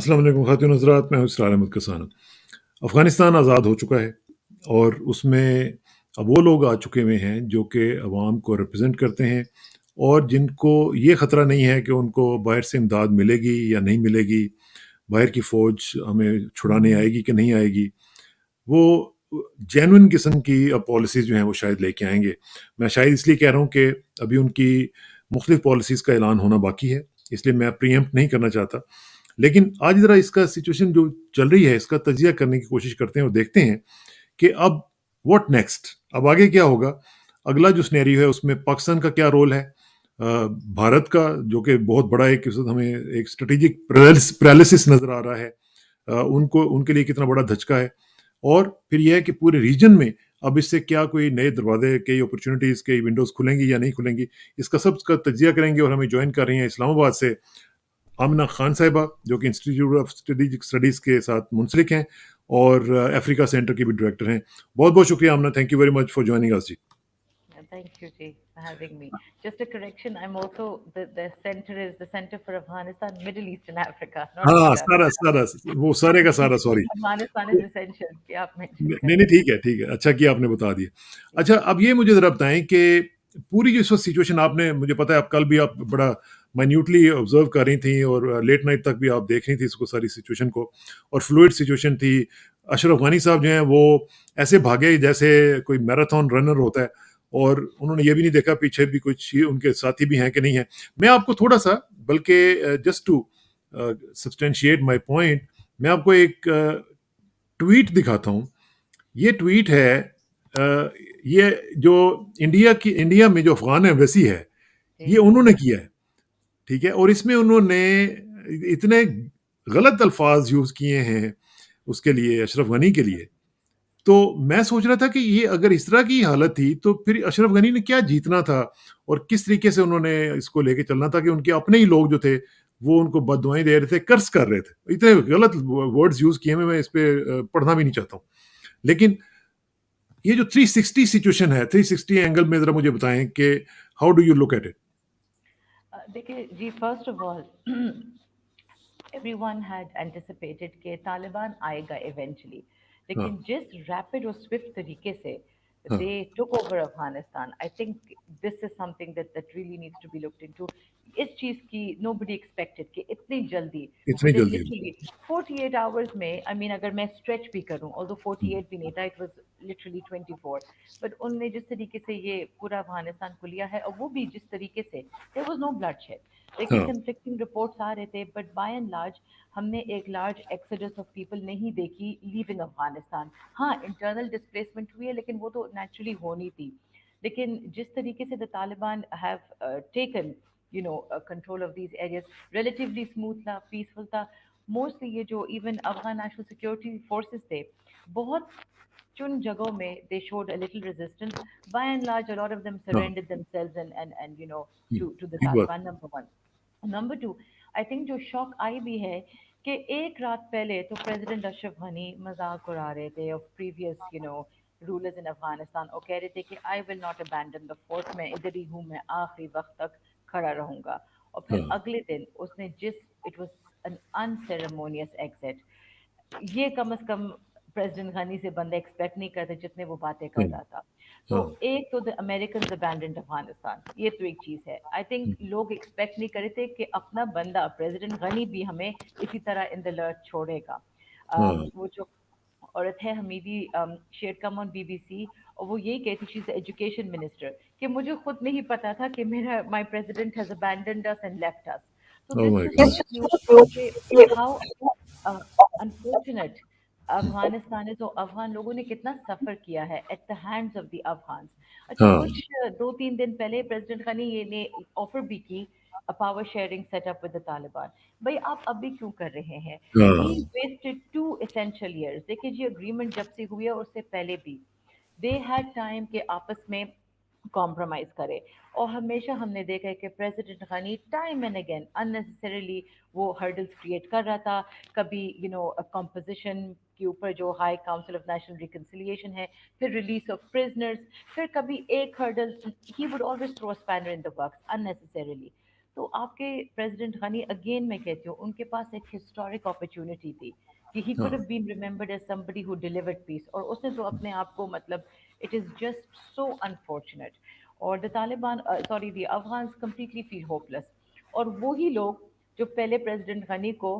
अस्सलाम वालेकुम ख़ातिन हज़रात, मैं हूँ इसरार अहमद कसाना। अफ़गानिस्तान आज़ाद हो चुका है और उसमें अब वो लोग आ चुके हुए हैं जो कि अवाम को रिप्रेज़ेंट करते हैं और जिनको ये ख़तरा नहीं है कि उनको बाहर से इमदाद मिलेगी या नहीं मिलेगी, बाहर की फ़ौज हमें छुड़ाने आएगी कि नहीं आएगी। वो जेन्युइन किस्म की पॉलिसीज़ जो हैं वो शायद लेके आएँगे। मैं शायद इसलिए कह रहा हूँ कि अभी उनकी मुख़्तलिफ़ पॉलिसीज़ का ऐलान होना बाकी है, इसलिए मैं प्रीएम्प्ट नहीं करना चाहता। लेकिन आज ज़रा इसका सिचुएशन जो चल रही है, इसका तजिया करने की कोशिश करते हैं और देखते हैं कि अब व्हाट नेक्स्ट? अब आगे क्या होगा? अगला जो सिनेरियो है उसमें पाकिस्तान का क्या रोल है? भारत का जो कि बहुत बड़ा एक इस वक़्त हमें एक स्ट्रैटेजिक पैरालिसिस नज़र आ रहा है। उनको उनके लिए कितना बड़ा धचका है? और फिर ये है कि पूरे रीजन में अब इससे क्या कोई नए दरवाज़े, कई अपॉर्च्युनिटीज़, कई विंडोज़ खुलेंगी या नहीं खुलेंगी? इसका सब का तजिया करेंगे और हमें जॉइन कर रही हैं इस्लामाबाद से आमिना खान साहिबा, जो कि इंस्टीट्यूट ऑफ स्ट्रेटेजिक स्टडीज़ के साथ मुंसलिक हैं और अफ्रीका सेंटर की भी डायरेक्टर हैं। बहुत-बहुत शुक्रिया Amina, thank you very much for joining us ji. Thank you, Ji, for having me. Just a correction, I'm also the center is the Center for Afghanistan, Middle East and Africa, not हाँ, Africa. सारा वो सारे का सारा sorry. Afghanistan तो is essential कि आप mention नहीं, कर नहीं, रहे ठीक है, ठीक है। अच्छा किया आपने बता दिया। अच्छा, अब ये मुझे ज़रा बताएँ कि पूरी जो इस वक़्त सिचुएशन आपने मुझे पता है आप कल भी आप बड़ा माइन्यूटली ऑब्ज़र्व कर रही थीं और लेट नाइट तक भी आप देख रही थी इसको सारी सिचुएशन को और फ्लूइड सिचुएशन थी। अशरफ गनी साहब जो हैं वो ऐसे भागे जैसे कोई मैराथन रनर होता है और उन्होंने ये भी नहीं देखा पीछे भी कुछ उनके साथी भी हैं कि नहीं हैं। मैं आपको थोड़ा-सा बल्कि just to substantiate my point मैं आपको एक ट्वीट दिखाता हूँ। ये ट्वीट है ये जो इंडिया में जो अफ़गान एम्बेसी है, ये जी उन्होंने किया है, ठीक है? और इसमें उन्होंने इतने गलत अल्फ़ाज़ यूज़ किए हैं उसके लिए, अशरफ गनी के लिए। तो मैं सोच रहा था कि ये अगर इस तरह की हालत थी, तो फिर अशरफ गनी ने क्या जीतना था और किस तरीके से उन्होंने इसको लेके चलना था कि उनके अपने ही लोग जो थे, वो उनको बददुआएँ दे रहे थे, कर्स कर रहे थे। इतने गलत व वर्ड्स यूज़ किए हैं, मैं इस पे पढ़ना भी नहीं चाहता हूँ। लेकिन ये जो 360 सिचुएशन है, 360 एंगल में ज़रा मुझे बताएँ कि how do you look at it? देखिए जी, first of all everyone had anticipated कि तालिबान आएगा eventually, हाँ, लेकिन जिस रैपिड और स्विफ्ट तरीके से हाँ, they took over Afghanistan, I think this is something that really needs to be looked into. इस चीज की nobody expected कि इतनी जल्दी इतनी within जल्दी। literally 48 hours में, I mean अगर मैं stretch भी करूं, although हुँ, 48 भी नहीं था, it was literally 24, but उनने जिस तरीके से ये पूरा अफगानिस्तान को लिया है और वो भी जिस तरीके से there was no bloodshed. देखिए हाँ, कंफ्लिक्टिंग रिपोर्ट्स आ रहे थे, बट बाय एंड लार्ज हमने एक लार्ज एक्सोडस ऑफ पीपल नहीं देखी लीविंग अफगानिस्तान। हाँ, इंटरनल डिस्प्लेसमेंट हुई है, लेकिन वो तो नेचुरली होनी थी। लेकिन जिस तरीके से the Taliban have taken control of these areas, relatively smooth था, पीसफुल था। मोस्टली ये जो even Afghan national security forces थे, बहुत चुन जगहों में they showed a little resistance. By and large, a lot of them हाँ, surrendered themselves and hmm, to the ठीक बात। Taliban. Number one. Number two, I think जो शॉक आई भी है कि एक रात पहले तो प्रेसिडेंट अशरफ गनी मजाक उड़ा रहे थे ऑफ प्रीवियस रूलर्स इन अफगानिस्तान और कह रहे थे कि I will not abandon the fort, मैं इधर ही हूँ, मैं आखिरी वक्त तक खड़ा रहूंगा। और फिर हाँ, अगले दिन उसने जिस it was an unceremonious exit, ये कम से कम प्रेसिडेंट गनी से बंदे एक्सपेक्ट नहीं करते जितने वो बातें कर हाँ, रहा था। तो हाँ, एक तो द अमेरिकन अबैंडन्ड अफगानिस्तान, ये तो एक चीज है। आई थिंक हुँ, लोग एक्सपेक्ट नहीं कर रहे थे कि अपना बंदा प्रेसिडेंट गनी भी हमें इसी तरह इन द लर्च छोड़ेगा। हाँ, वो जो औरत है Hamidi, she had come on BBC और वो यही कहती, शी इज एजुकेशन मिनिस्टर, कि मुझे खुद नहीं पता था कि मेरा my president has abandoned us and left us. तो oh this my just god! Shows you कि हाउ अनफॉर्चुनेट अफगानिस्तान है। तो अफगान लोगों ने कितना सफ़र किया है at the hands of the Afghans. अच्छा, हाँ, कुछ 2-3 दिन पहले प्रेसिडेंट गनी ये ने ऑफर भी की power sharing setup with the Taliban. भाई आप अभी क्यों कर रहे हैं? वी हाँ, वेस्टेड 2 essential years। देखिए जी, अग्रीमेंट जब से हुई है और उससे पहले भी दे हैड टाइम के आपस में कॉम्प्रोमाइज करे। और हमेशा हमने देखा है कि president Ghani time and again unnecessarily वो हर्डल्स क्रिएट कर रहा था। कभी कॉम्पोजिशन के ऊपर जो high council of national reconciliation है, फिर रिलीज ऑफ प्रिजनर्स, फिर कभी एक hurdle, he would always throw a spanner in the works unnecessarily. तो आपके प्रेसिडेंट गनी, अगेन मैं कहती हूँ, उनके पास एक हिस्टोरिक अपॉर्चुनिटी थी कि ही कुड हाँ, have been remembered as somebody who delivered peace, और उसने तो अपने आप को मतलब, it is just so unfortunate. और the Taliban, sorry, the Afghans completely feel hopeless. और वही लोग जो पहले प्रेसिडेंट गनी को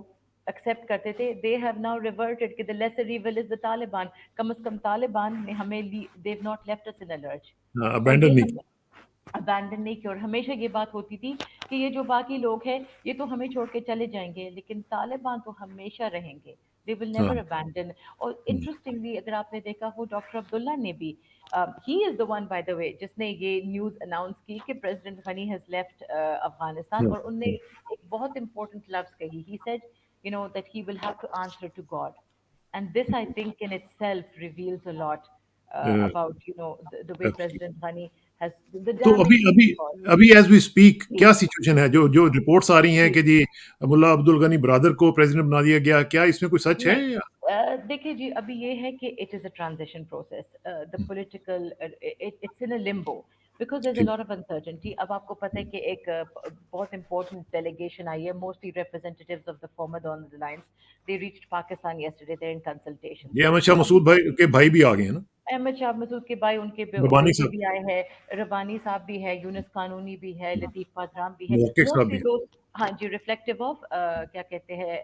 एक्सेप्ट करते थे, दे हैव नाउ रिवर्टेड कि the lesser evil is the Taliban. कम से कम तालिबान ने हमें, they have not left us in alert. हाँ, और अबैंडन ये नहीं हम अबैंडन नहीं किया। और हमेशा ये बात होती थी कि ये जो बाकी लोग हैं ये तो हमें छोड़ के चले जाएंगे, लेकिन तालिबान तो हमेशा रहेंगे, दे विल किया। नेवर हाँ, अबैंडन। और हम्म, इंटरेस्टिंगली अगर आपने देखा हो, डॉक्टर अब्दुल्ला ने भी, he is the one by the way जिसने ये न्यूज़ अनाउंस की कि president Ghani has left Afghanistan, हाँ, और उनने एक बहुत इंपॉर्टेंट लफ्ज कही, he said, you know, that he will have to answer to God. And this, I think, in itself reveals a lot हाँ। about, you know, the way President Ghani has, the तो अभी damage he अभी has caused. अभी as we speak जी, क्या situation है? जो जो reports आ रही हैं जी। कि जी मुल्ला अब्दुल गनी ब्रदर को प्रेसिडेंट बना दिया गया, क्या इसमें कोई सच है नहीं, या? देखिए जी, अभी ये है कि it is a transition process, the political, it's in a limbo, because there is a ठीक। Lot of uncertainty. अब आपको पता है कि एक बहुत इंपॉर्टेंट डेलीगेशन आई है, mostly representatives of the former donor alliance, they reached Pakistan yesterday, they're in consultation. ये अहमद शाह तो मसूद भाई के भाई भी आ गए हैं ना? अहमद शाह मसूद के भाई, उनके रबानी बेटे साहब, भी आए हैं, रबानी साहब भी है, यूनुस कानूनी भी है, लतीफ़ पादराम भी है, मुहक्किक साहब भी मोस्टली हैं। दो। हाँ जी, रिफ्लेक्टिव ऑफ क्या कहते हैं,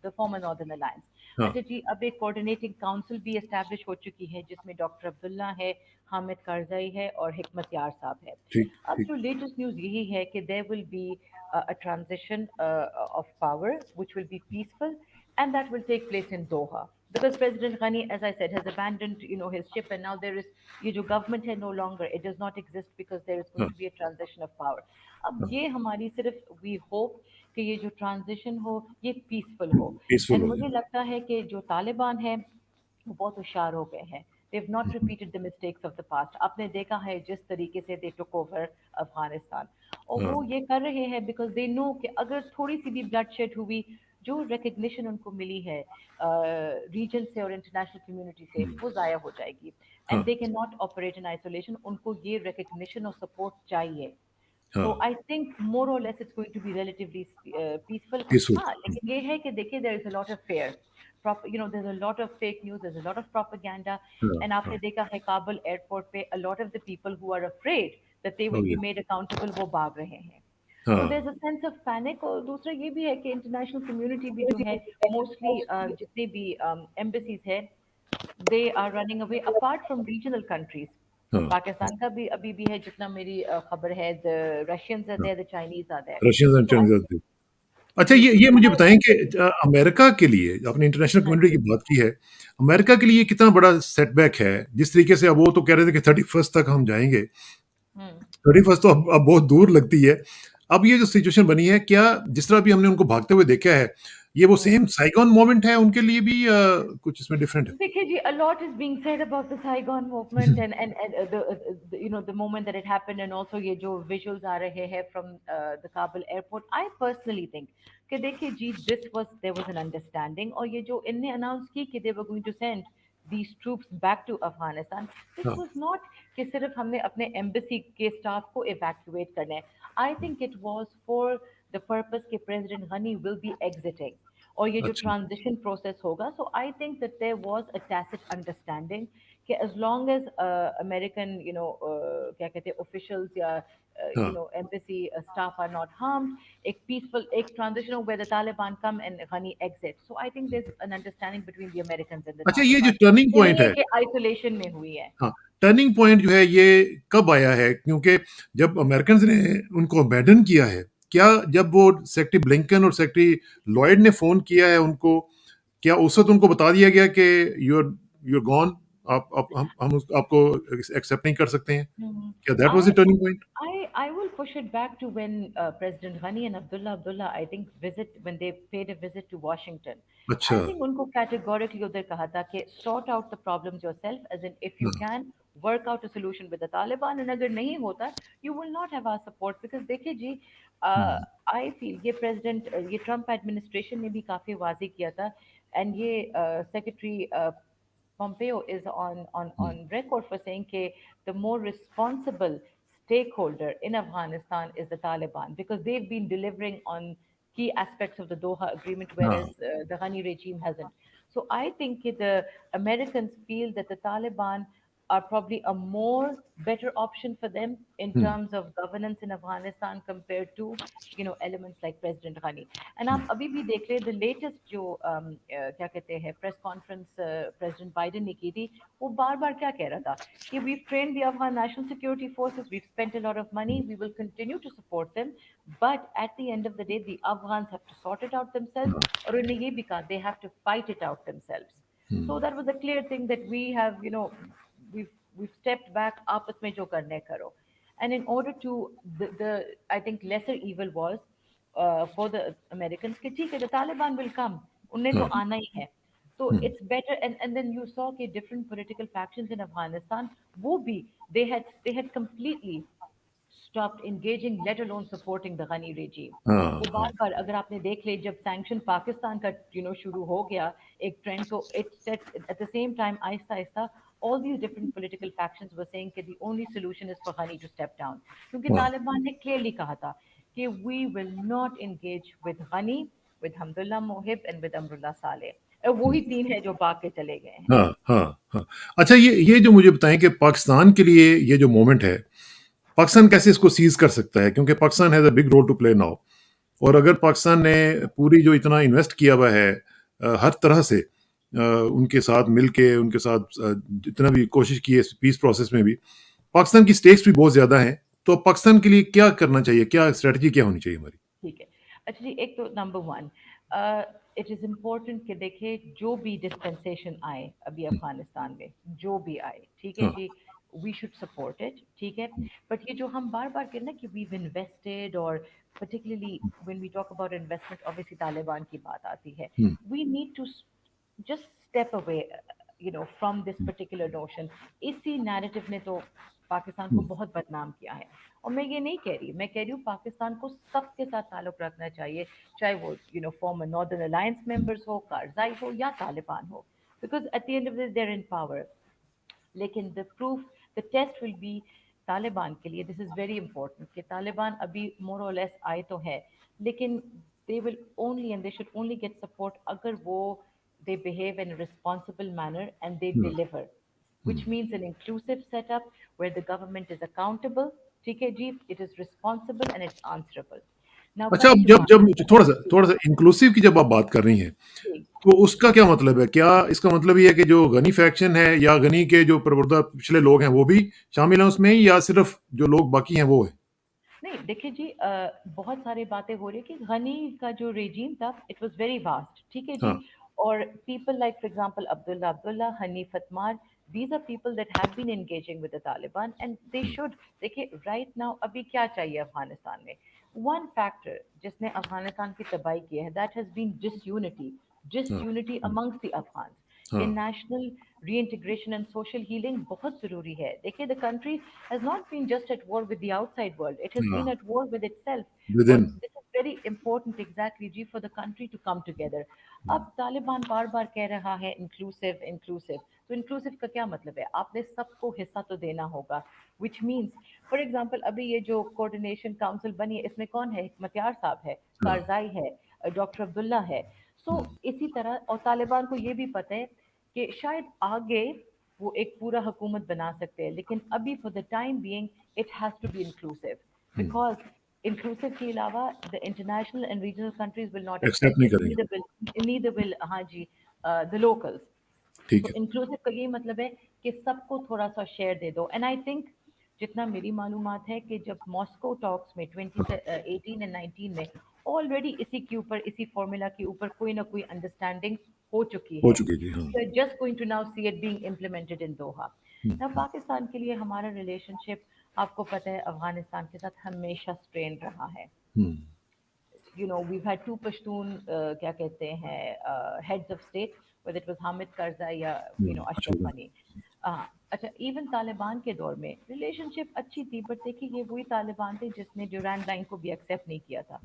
द फॉर्मर नॉर्दर्न अलायंस। हाँ, अच्छा जी, अब एक कोऑर्डिनेटिंग काउंसिल भी एस्टैब्लिश हो चुकी है, जिसमें डॉक्टर अब्दुल्ला है, हामिद कारजाई है और हिकमत यार साहब है। ठीक, अब ठीक। जो लेटेस्ट न्यूज़ यही है कि there will be a transition of power which will be peaceful, and that will take place in Doha, because President Ghani, as I said, has abandoned, you know, his ship, and now there is, ये जो government है, no longer, it does not exist, because there is going हाँ, to be a transition of power. अब हाँ, ये हमारी सिर्फ we hope कि ये जो transition हो ये peaceful हो। पीसफुल एंड हो मुझे गया। लगता है कि जो तालिबान है वो बहुत होशियार हो गए हैं। They've not repeated the mistakes of the past. आपने देखा है जिस तरीके से they took over अफगानिस्तान, और हाँ, वो ये कर रहे हैं because they know कि अगर थोड़ी सी भी bloodshed हुई, जो रिकग्निशन उनको मिली है रीजन से और इंटरनेशनल कम्युनिटी से, वो ज़ाया हो जाएगी। एंड हाँ, they can not operate in isolation, उनको ये रिकग्निशन और सपोर्ट चाहिए। हाँ, तो आई थिंक मोर और less it's going to be relatively peaceful. Peaceful. हाँ, लेकिन ये है कि देखिए, there is a lot of fear, you know, there's a lot of fake news, there's a lot of propaganda, हाँ, and हाँ, आपने देखा है काबुल एयरपोर्ट पे a lot of the people who are afraid that they हो will be गया। made accountable, वो भाग रहे हैं। तो हाँ, there's a sense of panic। और दूसरा ये भी है कि इंटरनेशनल कम्युनिटी भी जो है, मोस्टली जितने भी एम्बेसीज है, they are running away apart from regional countries. हाँ, पाकिस्तान का भी अभी भी है, जितना मेरी खबर है, द रशियंस आर हाँ, there, the Chinese are there. Russians and तो चाइनीज थे। अच्छा, जी, ये मुझे तो बताएं कि अमेरिका के लिए, आपने इंटरनेशनल हाँ कम्युनिटी की बात की है, अमेरिका के लिए कितना बड़ा सेटबैक है? जिस तरीके से अब वो तो कह रहे थे कि 31st तक हम जाएंगे, हम्म 31st तो अब बहुत दूर लगती है। अब ये जो सिचुएशन बनी है, क्या जिस तरह भी हमने उनको भागते हुए देखा है, ये वो हम्म सेम साइगॉन मोमेंट है उनके लिए भी, कुछ इसमें डिफरेंट है? देखिए जी, a lot is being said about the Saigon movement, and the, you know, the moment that it happened, and also ये जो visuals आ रहे हैं from the Kabul airport. I personally think कि देखिए जी, there was an understanding, और ये जो इनने announce की कि they were going to send these troops back to Afghanistan, this हाँ, was not कि सिर्फ हमने अपने embassy के staff को evacuate करना है। I think it was for the purpose कि President Ghani will be exiting, और ये जो अच्छा, ट्रांजिशन प्रोसेस होगा, so I think that there was a tacit understanding कि as long as American, you know, क्या कहते हैं, ऑफिशियल्स या हाँ। Embassy staff are not harmed, एक पीसफुल एक ट्रांजिशन हो, where the Taliban come and Ghani exit, so I think there is an understanding between the Americans and the अच्छा, ये जो तालिबान। टर्निंग ये पॉइंट नहीं है है, कि आइसोलेशन में हुई है। हाँ, टर्निंग पॉइंट जो है ये कब आया है? क्योंकि जब अमेरिकन ने उनको अबैंडन किया है, क्या जब वो सेक्रेटरी ब्लिंकन और सेक्रेटरी लॉयड ने फोन किया है उनको, क्या उस वक्त उनको बता दिया गया कि यूर गॉन, आप हम आपको एक्सेप्ट नहीं कर सकते हैं? Mhm. क्या that was the I turning point? I will push it back to when President Ghani and Abdullah, I think, when they paid a visit to Washington. अच्छा, I think उनको categorically उधर कहा था कि sort out the problems yourself, as in if you हाँ, can work out a solution with the Taliban, and अगर नहीं होता, you will not have our support, because देखिए जी, uh, हम्म, I feel ये ये ट्रम्प एडमिनिस्ट्रेशन ने भी काफी वाजे किया था, एंड ये secretary Pompeo is on hmm, record for saying that the more responsible stakeholder in Afghanistan is the Taliban because they've been delivering on key aspects of the Doha Agreement, whereas हाँ, the Ghani regime hasn't. So I think the Americans feel that the Taliban are probably a more better option for them in hmm, terms of governance in Afghanistan compared to elements like President Ghani. And आप अभी भी देख रहे the latest जो क्या कहते हैं press conference president Biden ने की थी वो बार बार क्या कह रहा था कि we've trained the Afghan National Security Forces, we've spent a lot of money, we will continue to support them, but at the end of the day the Afghans have to sort it out themselves हाँ, और उन्हें ये भी कहा they have to fight it out themselves. Hmm, So that was a clear thing that we have, we've stepped back, आपस में जो करना है करो. And in order to, the I think lesser evil was for the Americans कि ठीक है the Taliban will come, उन्हें तो हाँ, आना ही है. So hmm, it's better, and then you saw कि different political factions in Afghanistan, वो भी they had completely stopped engaging, let alone supporting the Ghani regime. हाँ, वो हाँ, बार बार अगर आपने देख ले जब सैंक्शन पाकिस्तान का शुरू हो गया एक ट्रेंड तो it set at the same time Aahista Aahista all these different political factions were saying that the only solution is for Ghani to step down क्योंकि हाँ, तालिबान ने clearly कहा था कि we will not engage with Ghani, with Hamdullah Mohib and with Amrullah Saleh. हुँ, वही तीन है जो भाग के चले गए हैं. हाँ, हाँ, हाँ। अच्छा ये जो मुझे बताएँ कि पाकिस्तान के लिए ये जो मोमेंट है, पाकिस्तान कैसे इसको सीज़ कर सकता है? क्योंकि Pakistan has a big role to play now और अगर पाकिस्तान ने पूरी जो इतना इन्वेस्ट किया हुआ है हर तरह से उनके साथ मिलके उनके साथ जितना भी कोशिश की है पीस प्रोसेस में भी, पाकिस्तान की स्टेक्स भी बहुत ज़्यादा हैं। तो पाकिस्तान के लिए क्या करना चाहिए? क्या स्ट्रैटेजी क्या होनी चाहिए हमारी? ठीक है. अच्छा जी, एक तो number one, it is important कि देखिए जो भी डिस्पेंसेशन आए अभी हुँ, अफगानिस्तान में जो भी आए ठीक है हाँ, जी, वी शुड सपोर्ट इट, ठीक है. हुँ, बट ये जो हम बार बार कहना कि वी इन्वेस्टेड और particularly when we talk about investment obviously Taliban की बात आती है, हुँ, we need to just step away from this hmm, particular notion. इसी नैरेटिव ने तो पाकिस्तान को हुँ, बहुत बदनाम किया है. और मैं ये नहीं कह रही, मैं कह रही हूँ पाकिस्तान को सबके साथ ताल्लुक रखना चाहिए, चाहे वो former northern alliance hmm, members हो, कारजाई हो या तालिबान हो, because at the end of the there in power. लेकिन the proof, the test will be Taliban के लिए. दिस इज़ वेरी इंपॉर्टेंट कि तालिबान अभी मोर और लेस आए तो है, लेकिन they will only and they should only get support अगर वो they behave in a responsible manner and they hmm, deliver, which hmm. means an inclusive setup where the government is accountable, ठीक है जी, it is responsible and it's answerable. Now अच्छा, अब coming to जब Pakistan, थोड़ा-सा inclusive की जब आप बात कर रही हैं, जी, तो उसका क्या मतलब है? क्या इसका मतलब ये है कि जो गनी फैक्शन है या गनी के जो प्रवुर्दा पिछले लोग हैं, वो भी शामिल हैं उसमें या सिर्फ़ जो लोग बाकी हैं वो हैं? नहीं देखिए जी, बहुत सारी बातें हो रही कि गनी का जो रेजीम था इट वाज वेरी वास्ट, ठीक है जी. हाँ, और people like for example Abdullah Hanif Atmar, these are people that have been engaging with the Taliban and they hmm, should. देखिए राइट नाउ अभी क्या चाहिए अफगानिस्तान में, वन फैक्टर जिसने अफगानिस्तान की तबाही की है दैट हैज बीन डिसयूनिटी, हाँ, disunity hmm, amongst the Afghan. ये हाँ, national reintegration and social healing बहुत ज़रूरी है. देखिए the country has not been just at war with the outside world, it has हाँ, been at war with itself. और within this is very important exactly जी for the country to come together. हुँ, अब तालिबान बार बार कह रहा है inclusive inclusive, तो inclusive का क्या मतलब है? आपने सबको हिस्सा तो देना होगा, which means फॉर एग्जाम्पल अभी ये जो कोऑर्डिनेशन काउंसिल बनी है इसमें कौन है? हिकमतयार साहब है, हाँ, कारजाई है, डॉक्टर अब्दुल्ला है. सो हुँ, इसी तरह और तालिबान को ये भी पता है कि शायद आगे वो एक पूरा हुकूमत बना सकते हैं, लेकिन अभी for the time being it has to be inclusive, हुँ, बिकॉज इंक्लूसिव के अलावा the international and regional countries will not accept accept नहीं इट, करेंगे। नीदर विल हाँ जी द लोकल्स. ठीक तो है। इंक्लूसिव का ये मतलब है कि सबको थोड़ा सा शेयर दे दो. एंड आई थिंक जितना मेरी मालूमात है कि जब मॉस्को टॉक्स में 2018 एंड 19 में ऑलरेडी इसी के ऊपर, इसी फॉर्मूला के ऊपर कोई ना कोई अंडरस्टैंडिंग हो चुकी हो है. चुकी थी, हाँ। We are just going to now see it being implemented in Doha. Hmm, ना हुँ, पाकिस्तान के लिए हमारा रिलेशनशिप आपको पता है अफगानिस्तान के साथ हमेशा स्ट्रेन रहा है. हुँ, We've had two Pashtun, क्या कहते हैं, heads of state, whether it was Hamid Karzai या हुँ, Ashraf अच्छा, Ghani. अच्छा, इवन तालिबान के दौर में रिलेशनशिप अच्छी थी, बट देखिए ये वही तालिबान थे जिसने ड्यूरैंड लाइन को भी एक्सेप्ट नहीं किया था।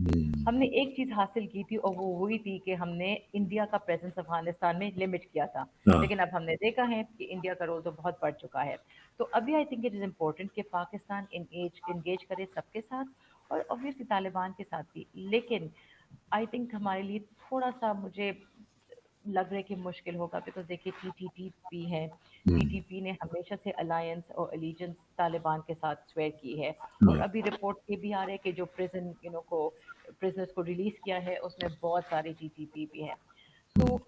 हमने एक चीज हासिल की थी और वो हुई थी कि हमने इंडिया का प्रेजेंस अफगानिस्तान में लिमिट किया था। हाँ, लेकिन अब हमने देखा है कि इंडिया का रोल तो बहुत बढ़ चुका है। तो अभी I think it is important कि पाकिस्तान इंगेज करे सबके साथ, और ऑब्वियसली तालिबान के साथ भी। लेकिन आई थिंक हमारे लिए थोड़ा सा, मुझे लग रहा है कि मुश्किल होगा, बिकॉज देखिए टीटीपी है। हम्म, टीटीपी ने हमेशा से अलायंस और एलिजेंस तालिबान के साथ स्वेयर की है। और हाँ, अभी रिपोर्ट ये भी आ रहे हैं कि जो प्रिजनर्स को रिलीज किया है उसमें बहुत सारे टीटीपी भी है। सो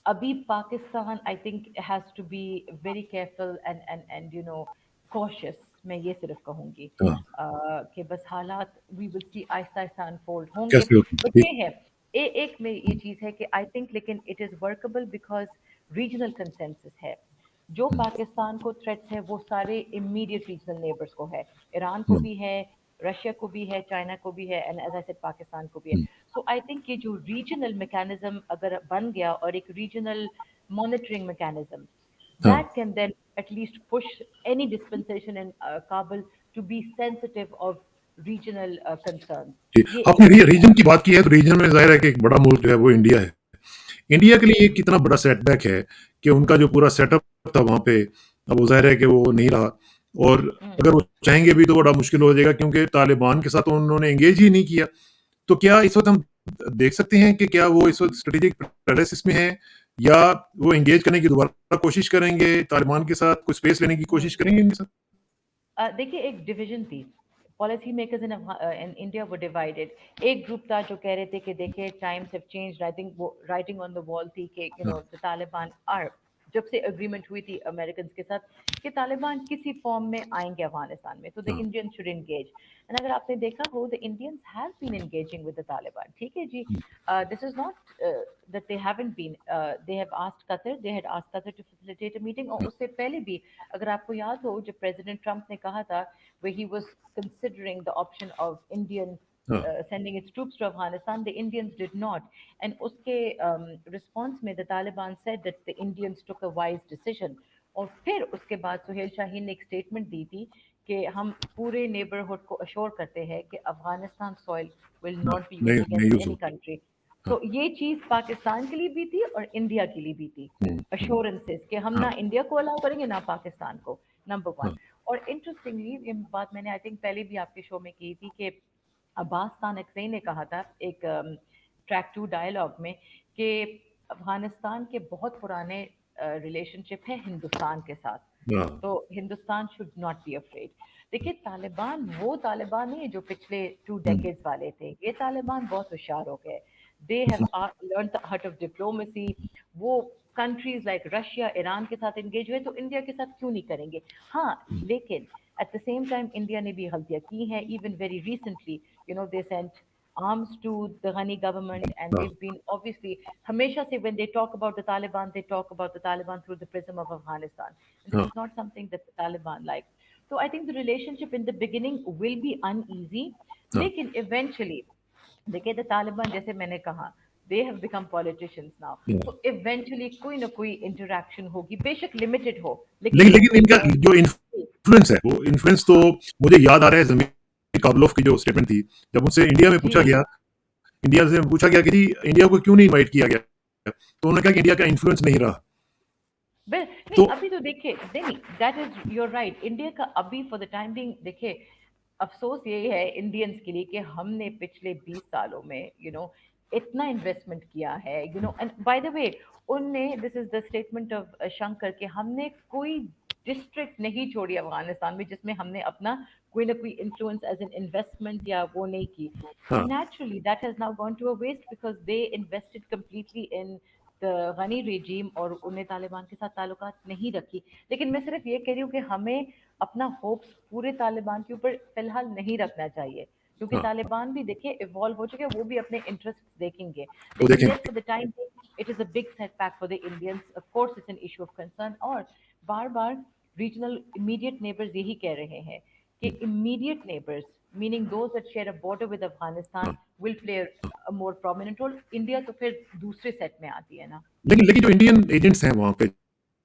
अभी Pakistan I think has to be very careful and cautious. मैं ये सिर्फ कहूंगी हाँ, कि बस हालात we will see Aahista Aahista unfold होंगे। कैसे होता है? बट ठीक। ये है, एक में ये चीज़ है कि आई थिंक, लेकिन it is workable because regional consensus है। जो पाकिस्तान को थ्रेट्स है वो सारे इमीडिएट रीजनल नेबर्स को है। ईरान को हम्म, भी है, रशिया को भी है, चाइना को भी है, and as I said Pakistan को भी है। हम्म, सो आई थिंक ये जो रीजनल मैकेनिज्म अगर बन गया, और एक रीजनल मॉनिटरिंग मैकेनिज्म, हाँ, that can then at least push any dispensation in Kabul to be sensitive of regional concerns. ठीक। ये आपने एक चीज रीजन की बात की है, तो रीजन में जाहिर है कि एक बड़ा मुल्क जो है वो इंडिया है। इंडिया के लिए कितना बड़ा सेटबैक है कि उनका जो पूरा सेटअप था वहां पे, अब वो जाहिर है कि वो नहीं रहा। और है। अगर वो चाहेंगे भी तो बड़ा मुश्किल हो जाएगा, क्योंकि तालिबान के साथ तो उन्होंने एंगेज ही नहीं किया। तो क्या इस वक्त हम देख सकते हैं कि क्या वो इस वक्त स्ट्रेटेजिक पैरालिसिस में है, या वो एंगेज करने की दोबारा कोशिश करेंगे तालिबान के साथ, कुछ स्पेस लेने की कोशिश करेंगे इनके साथ? देखिए एक डिवीजन थी। पॉलिसी मेकर्स इन इंडिया वो डिवाइडेड। एक ग्रुप था जो कह रहे थे कि देखिए times have changed. I think वो राइटिंग ऑन द वॉल थी कि हाँ, द तालिबान आर, जब से अग्रीमेंट हुई थी अमेरिकन के साथ कि तालिबान किसी फॉर्म में आएंगे अफगानिस्तान में, तो द हाँ, इंडियंस शुड एंगेज। एंड अगर आपने देखा हो, the Indians have been engaging with the Taliban, ठीक है जी। This is not that they haven't been, they have asked Qatar, they had asked Qatar to facilitate a meeting। और उससे पहले भी अगर आपको याद हो, जब प्रेसिडेंट ट्रंप ने कहा था, where he was considering the option of Indian हाँ, sending its troops to Afghanistan, the Indians did not। And उसके response में the Taliban said that the Indians took a wise decision। और फिर उसके बाद सुहेल शाहीन ने एक स्टेटमेंट दी थी कि हम पूरे नेबरहुड को अश्योर करते हैं कि अफगानिस्तान सॉइल विल हाँ, नॉट बी यूज नहीं नहीं अगेंस्ट यूज एनी होगा। कंट्री। हाँ, तो ये चीज पाकिस्तान के लिए भी थी और इंडिया के लिए भी थी। अश्योरेंसेस कि हम हाँ, ना इंडिया को अलाउ करेंगे ना पाकिस्तान को, नंबर वन। हाँ, और इंटरेस्टिंगली ये बात मैंने आई थिंक पहले भी आपके शो में की थी कि अब्बास तानकसी ने कहा था एक ट्रैक टू डायलॉग में कि अफगानिस्तान के बहुत पुराने रिलेशनशिप है हिंदुस्तान के साथ। हाँ, तो Hindustan should not be afraid. देखिए तालिबान वो तालिबान नहीं है जो पिछले 2 डेकेड्स वाले थे। ये तालिबान बहुत होशियार हो गए। They have learn the art of diplomacy. वो कंट्रीज लाइक रशिया, ईरान के साथ एंगेज हुए, तो इंडिया के साथ क्यों नहीं करेंगे। हाँ, लेकिन at the same time India ने भी गलतियां की हैं। Even very recently, they sent arms to the Ghani government, and हाँ, they've been obviously Hamesha say when they talk about the Taliban, they talk about the Taliban through the prism of Afghanistan. And this हाँ, is not something that the Taliban like. So I think the relationship in the beginning will be uneasy, हाँ, लेकिन eventually देखिए the Taliban जैसे मैंने कहा, they have become politicians now. हाँ। तो eventually कोई ना कोई इंटरेक्शन होगी, बेशक लिमिटेड हो, लेकिन लेकिन वो लेकिन इनका होगी। जो इन्फ्लुएंस है, वो इन्फ्लुएंस तो हाँ मुझे याद आ रहा है जमीर काबलोफ की जो स्टेटमेंट थी, जब उनसे इंडिया में जी। पूछा गया, इंडिया से पूछा गया कि जी इंडिया को क्यों नहीं इनवाइट किया गया, तो उन्होंने कहा कि इंडिया का इन्फ्लुएंस नहीं रहा। बिल नहीं, तो अभी तो देखिए नहीं, that is your right. India का अभी फॉर द टाइम बिंग देखिए, अफसोस ये है इंडियंस के लिए कि हमने पिछले 20 सालों में इतना इन्वेस्टमेंट किया है। एंड बाय द वे, उनने, this is the statement of Shankar, कि हमने कोई डिस्ट्रिक्ट नहीं छोड़ी अफगानिस्तान में जिसमें हमने अपना कोई ना कोई इन्फ्लुएंस एज एन इन्वेस्टमेंट या वो नहीं की। सो हाँ, naturally that has now gone to a waste because they invested completely in Ghani regime, और उन्हें तालिबान के साथ ताल्लुकात नहीं रखी। लेकिन मैं सिर्फ ये कह रही हूँ कि हमें अपना होप्स पूरे तालिबान के ऊपर फिलहाल नहीं रखना चाहिए, क्योंकि हाँ, तालिबान भी देखिए इवॉल्व हो चुके हैं, वो भी अपने इंटरेस्ट देखेंगे। वो लेकिन देखें। Yes, for the time it is a big setback for the Indians. Of course it's an issue of concern. और बार बार रीजनल इमीडिएट नेबर्स यही कह रहे हैं कि immediate neighbors, meaning those that share a border with Afghanistan, हाँ। will play a more prominent role। India तो फिर दूसरे सेट में आती है ना। लेकिन लेकिन जो इंडियन एजेंट्स हैं वहां पे,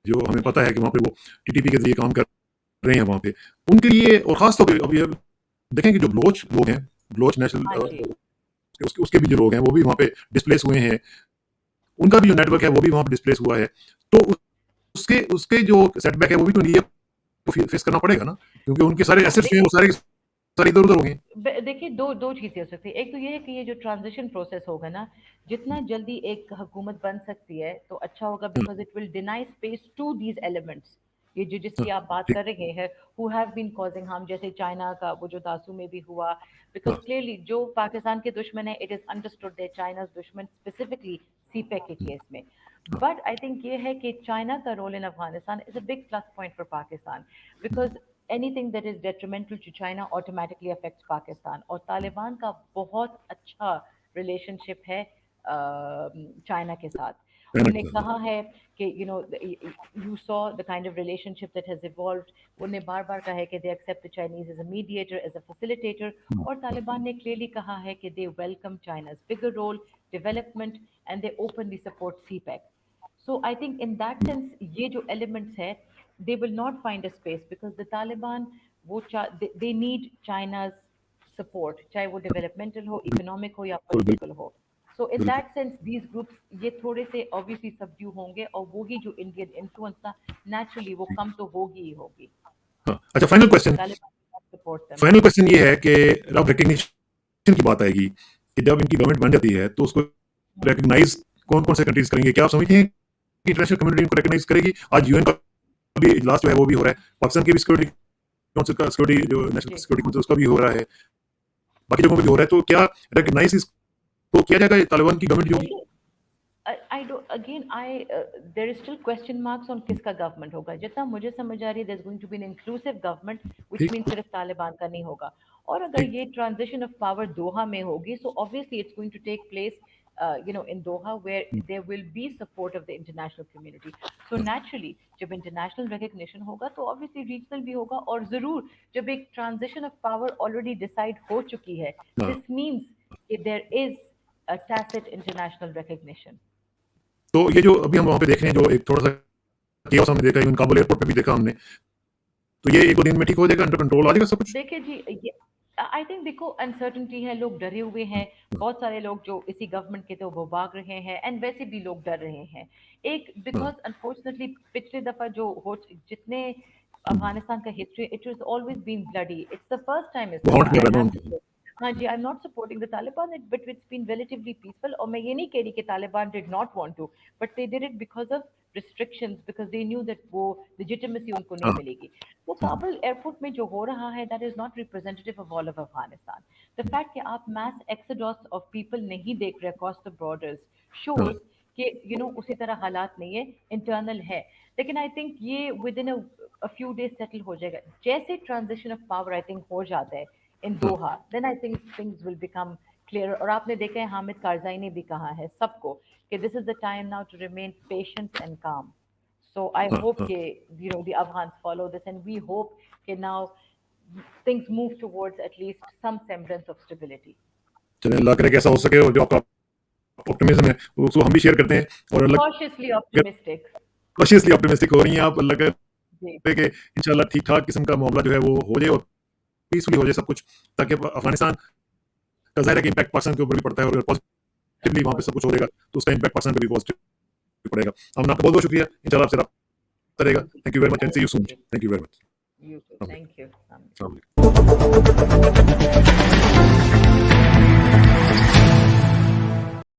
जो हमें पता है कि वहाँ पे वो टीटीपी के ज़रिए काम कर रहे हैं वहाँ पे, उनके लिए और ख़ास तौर पे अब ये देखें कि जो बलोच लोग हैं, बलोच नेशनल हाँ जी। उसके भी जो लोग हैं वो भी वहाँ पे डिस्प्लेस हुए हैं, उनका भी जो नेटवर्क है वो भी वहाँ पे डिस्प्लेस हुआ है। तो उसके उसके जो सेटबैक है वो भी तो इंडिया को फेस करना पड़ेगा ना, क्योंकि उनके सारे हाँ, एसेट्स जो हैं वो सारे सारे इधर-उधर हो गए। देखिए दो दो चीज़ें हो सकती है। एक तो ये है कि ये जो ट्रांज़िशन प्रोसेस होगा ना, जितना जल्दी एक हुकूमत बन सकती है, तो अच्छा होगा हाँ, because it will deny space to these elements. ये जो हाँ, जिसकी आप बात ठीक, कर रहे हैं, who have been causing harm, जैसे चाइना का वो जो दासू में भी हुआ, बिकॉज़ हाँ, क्लियरली जो पाकिस्तान के दुश्मन है, it is understood that China's दुश्मन स्पेसिफिकली सीपेक के केस में। हाँ, बट आई थिंक ये है कि चाइना का role in Afghanistan is a big plus point for Pakistan, because anything that is detrimental to China automatically affects Pakistan. और तालिबान का बहुत अच्छा रिलेशनशिप है चाइना के साथ। चाइना उन्हें के साथ, कहा है कि you saw the kind of relationship that has evolved. उन्हें बार बार कहा है कि they accept the Chinese as a mediator, as a facilitator, हाँ, और तालिबान ने clearly कहा है कि they welcome China's bigger role, development, and they openly support CPEC. So I think in that sense, ये जो elements है, they will not find a space because the Taliban, they need China's support, चाहे वो developmental हो, economic हो या बिल्कुल, political हो. So in बिल्कुल, that sense, these groups ये थोड़े से obviously subdue होंगे और वो ही जो Indian influence था, naturally वो ठीक, कम तो होगी ही होगी. हाँ। अच्छा, final question, Taliban will not support them. Final question ये है कि अब रिकग्निशन की बात आएगी कि जब इनकी गवर्नमेंट बन जाती है तो उसको हम्म, रिकग्नाइज कौन-कौन से कंट्रीज करेंगे? क्या आप समझते हैं कि इंटरनेशनल कम्युनिटी इनको रिकग्नाइज करेगी? आज यूएन का भी इजलास जो है वो भी हो रहा है। पाकिस्तान की भी सिक्योरिटी काउंसिल का सिक्योरिटी जो नेशनल जी. सिक्योरिटी काउंसिल उसका भी हो रहा है। बाकी जगहों पे भी हो रहा है। तो क्या रिकग्नाइज इसको किया जाएगा तालिबान की गवर्नमेंट जो होगी? देखिए, I do again. There is still question marks on किसका गवर्नमेंट होगा. जितना मुझे समझ आ रही है, there's going to be an inclusive government, which ठीक, means सिर्फ तालिबान का नहीं होगा. और अगर ठीक। ये transition of power दोहा में होगी, so obviously it's going to take place, in Doha, where hmm, there will be support of the international community. So हाँ, naturally, जब international recognition होगा, तो obviously regional भी होगा. और जरूर जब एक transition of power already decide हो चुकी है, हाँ। this means that there is a tacit international recognition. तो ये जो अभी हम वहाँ पे देख रहे हैं जो एक थोड़ा-सा केओस हमने देखा, इवन काबुल एयरपोर्ट पे भी देखा हमने। तो ये 1-2 दिन में ठीक हो जाएगा, अंडर कंट्रोल आ जाएगा सब कुछ? देखिए जी, ये आई थिंक देखो अनसर्टेनिटी है, लोग डरे हुए हैं, बहुत सारे लोग जो इसी गवर्नमेंट के थे वो भाग रहे हैं, एंड वैसे भी लोग डर रहे हैं। एक हाँ। बिकॉज अनफॉर्चुनेटली पिछले दफा जो हो जितने हुँ, अफगानिस्तान का history, it is always been bloody, it's the first time इस वो हॉन्ट दफा कर आई रहा है ना हैव उनको। To say. हाँ जी, I am not supporting the Taliban, but it's been relatively peaceful, और मैं ये नहीं कह रही कि Taliban did not want to, but they did it because of restrictions, because they knew that वो लेजिटिमेसी उनको नहीं हाँ, मिलेगी। वो हाँ, काबुल एयरपोर्ट में जो हो रहा है, that is not representative of all of Afghanistan. The fact कि आप मैस एक्सोडस ऑफ पीपल नहीं देख रहे अक्रॉस द बॉर्डर्स हाँ, शोज कि उसी तरह हालात नहीं है, इंटरनल है। लेकिन आई थिंक ये within a few days settle हो जाएगा, जैसे transition of power I think हो जाता है इन हाँ, Doha, then I think things will become clear. और आपने देखा है हामिद कारजाई ने भी कहा है सबको कि this is the time now to remain patient and calm. So I हाँ, hope हाँ। the Afghans follow this, and we hope that now things move towards at least some semblance of stability. चलें, अल्लाह करे कि ऐसा हो सके और जो आपका ऑप्टिमिज्म है उसको हम भी शेयर करते हैं और अल्लाह Cautiously optimistic. कॉशियसली ऑप्टिमिस्टिक हो रही हैं आप। अल्लाह जी, करे कि इंशाल्लाह ठीक-ठाक किस्म का मामला जो है वो हो जाए और पीसफुली हो जाए सब कुछ, ताकि अफगानिस्तान का ज़ाहिर है कि इम्पैक्ट पाकिस्तान के ऊपर भी पड़ता है और अगर पॉजिटिवली वहाँ पे सब कुछ हो जाएगा तो उसका इम्पैक्ट पाकिस्तान पे भी पॉजिटिव पड़ेगा। अमन, आपका बहुत-बहुत शुक्रिया। इंशाल्लाह आपसे रब्ता रहेगा। Thank you very much and see you soon. thank you. Thank you very much. You too. अस्सलाम Thank you. वालेकुम। अस्सलाम वालेकुम।